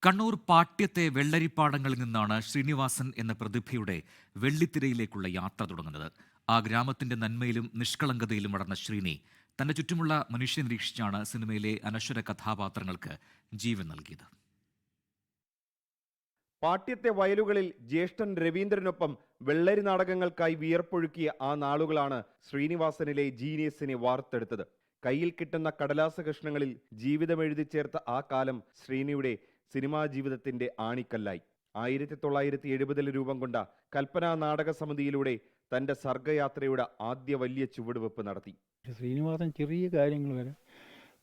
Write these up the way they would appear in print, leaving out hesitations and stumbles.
കണ്ണൂർ പാട്യത്തെ വെള്ളരിപ്പാടങ്ങളിൽ നിന്നാണ് ശ്രീനിവാസൻ എന്ന പ്രതിഭയുടെ വെള്ളിത്തിരയിലേക്കുള്ള യാത്ര തുടങ്ങുന്നത്. ആ ഗ്രാമത്തിന്റെ നന്മയിലും നിഷ്കളങ്കതയിലും വളർന്ന ശ്രീനി തന്റെ ചുറ്റുമുള്ള മനുഷ്യ നിരീക്ഷിച്ചാണ് സിനിമയിലെ അനശ്വര കഥാപാത്രങ്ങൾക്ക് ജീവൻ നൽകിയത്. പാട്യത്തെ വയലുകളിൽ ജ്യേഷ്ഠൻ രവീന്ദ്രനൊപ്പം വെള്ളരി നാടകങ്ങൾക്കായി വിയർപ്പൊഴുക്കിയ ആ നാളുകളാണ് ശ്രീനിവാസനിലെ ജീനിയസിനെ വാർത്തെടുത്തത്. കയ്യിൽ കിട്ടുന്ന കടലാസ കഷ്ണങ്ങളിൽ ജീവിതമെഴുതി ചേർത്ത ആ കാലം ശ്രീനിയുടെ സിനിമാ ജീവിതത്തിന്റെ ആണിക്കല്ലായി. 1970 രൂപം കൊണ്ട കൽപ്പന നാടക സമിതിയിലൂടെ തന്റെ സർഗയാത്രയുടെ ആദ്യ വലിയ ചുവടുവെപ്പ് നടത്തി. ശ്രീനിവാസൻ ചെറിയ കാര്യങ്ങൾ വരെ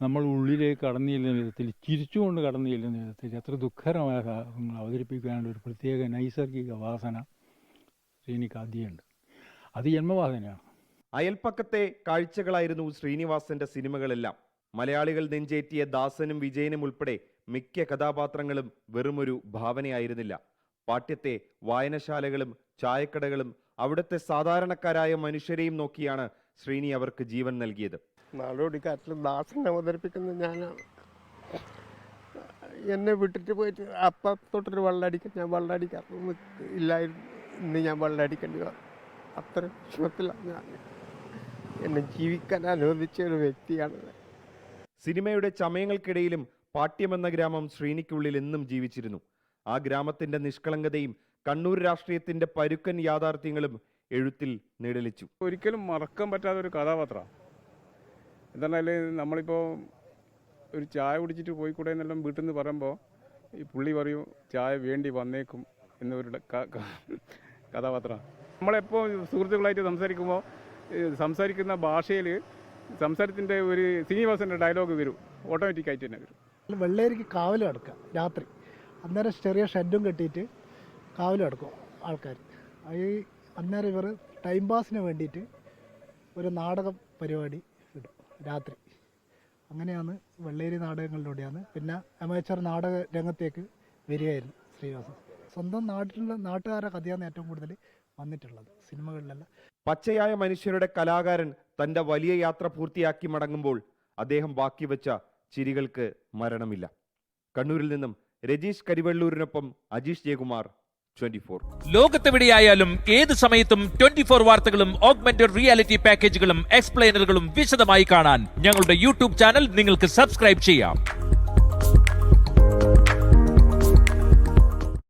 നമ്മൾ ഉള്ളിലേക്ക് കടന്നു ചെല്ലുന്ന വിധത്തിൽ, ചിരിച്ചുകൊണ്ട് കടന്നു ചെല്ലുന്ന വിധത്തിൽ എത്ര ദുഃഖകരമായ കാര്യങ്ങൾ അവതരിപ്പിക്കാനുള്ള ഒരു പ്രത്യേക നൈസർഗിക വാസന ശ്രീനിക്ക് ആദ്യമുണ്ട്. അത് ജന്മവാസനയാണ്. അയൽപ്പക്കത്തെ കാഴ്ചകളായിരുന്നു ശ്രീനിവാസന്റെ സിനിമകളെല്ലാം. മലയാളികൾ നെഞ്ചേറ്റിയ ദാസനും വിജയനും ഉൾപ്പെടെ മിക്ക കഥാപാത്രങ്ങളും വെറുമൊരു ഭാവനയായിരുന്നില്ല. പാട്യത്തെ വായനശാലകളും ചായക്കടകളും അവിടുത്തെ സാധാരണക്കാരായ മനുഷ്യരെയും നോക്കിയാണ് ശ്രീനി അവർക്ക് ജീവൻ നൽകിയത്. നാടോടിക്കാറ്റിൽ ദാസനെ അവതരിപ്പിക്കുന്നത് ഞാനാണ്. എന്നെ വിട്ടിട്ട് പോയിട്ട് അപ്പം തൊട്ടൊരു വെള്ളമടിക്കാൻ ഞാൻ വെള്ളമടിക്കാറൊന്നും ഇല്ലായിരുന്നു. ഇന്ന് ഞാൻ വെള്ളമടിക്കേണ്ടി വന്നു. അത്ര വിഷമത്തിലാണ് ഞാൻ. എന്നെ ജീവിക്കാൻ അനുവദിച്ച ഒരു വ്യക്തിയാണ്. സിനിമയുടെ ചമയങ്ങൾക്കിടയിലും പാട്യമെന്ന ഗ്രാമം ശ്രീനിക്കുള്ളിൽ എന്നും ജീവിച്ചിരുന്നു. ആ ഗ്രാമത്തിന്റെ നിഷ്കളങ്കതയും കണ്ണൂർ രാഷ്ട്രീയത്തിന്റെ പരുക്കൻ യാഥാർത്ഥ്യങ്ങളും എഴുത്തിൽ നിഴലിച്ചു. ഒരിക്കലും മറക്കാൻ പറ്റാത്ത ഒരു കഥാപാത്രമാണ്. എന്തായാലും നമ്മളിപ്പോൾ ഒരു ചായ കുടിച്ചിട്ട് പോയിക്കൂടെ എന്നെല്ലാം വീട്ടിൽ നിന്ന് പറയുമ്പോൾ ഈ പുള്ളി പറയും ചായ വേണ്ടി വന്നേക്കും എന്നൊരു കഥാപാത്രമാണ്. നമ്മളെപ്പോൾ സുഹൃത്തുക്കളായിട്ട് സംസാരിക്കുമ്പോൾ സംസാരിക്കുന്ന ഭാഷയിൽ സംസാരത്തിൻ്റെ ഒരു ശ്രീനിവാസൻ്റെ ഡയലോഗ് വരും, ഓട്ടോമാറ്റിക്കായിട്ട് തന്നെ വരും. വെള്ളേരിക്ക് കാവൽ കിടക്കുക രാത്രി. അന്നേരം ചെറിയ ഷെഡും കെട്ടിയിട്ട് കാവൽ കിടക്കും ആൾക്കാർ. അന്നേരം ഇവർ ടൈം പാസിന് വേണ്ടിയിട്ട് ഒരു നാടക പരിപാടി ഇടും രാത്രി. അങ്ങനെയാണ് വെള്ളേരി നാടകങ്ങളിലൂടെയാണ് പിന്നെ അമേച്ചർ നാടക രംഗത്തേക്ക് വരികയായിരുന്നു ശ്രീനിവാസൻ. സ്വന്തം നാട്ടുകാരുടെ കഥയാണ് ഏറ്റവും കൂടുതൽ വന്നിട്ടുള്ളത് സിനിമകളിലല്ല. പച്ചയായ മനുഷ്യരുടെ കലാകാരൻ തന്റെ വലിയ യാത്ര പൂർത്തിയാക്കി മടങ്ങുമ്പോൾ അദ്ദേഹം ബാക്കി വെച്ച ചിരികൾക്ക് മരണമില്ല. കണ്ണൂരിൽ നിന്നും രജീഷ് കരിവള്ളൂരിനൊപ്പം അജീഷ് ജയകുമാർ, 24. ലോകത്തെവിടെയായാലും ഏത് സമയത്തും 24 വാർത്തകളും ഓഗ്മെന്റഡ് റിയാലിറ്റി പാക്കേജുകളും എക്സ്പ്ലെയിനറുകളും വിശദമായി കാണാൻ ഞങ്ങളുടെ യൂട്യൂബ് ചാനൽ നിങ്ങൾക്ക് സബ്സ്ക്രൈബ് ചെയ്യാം.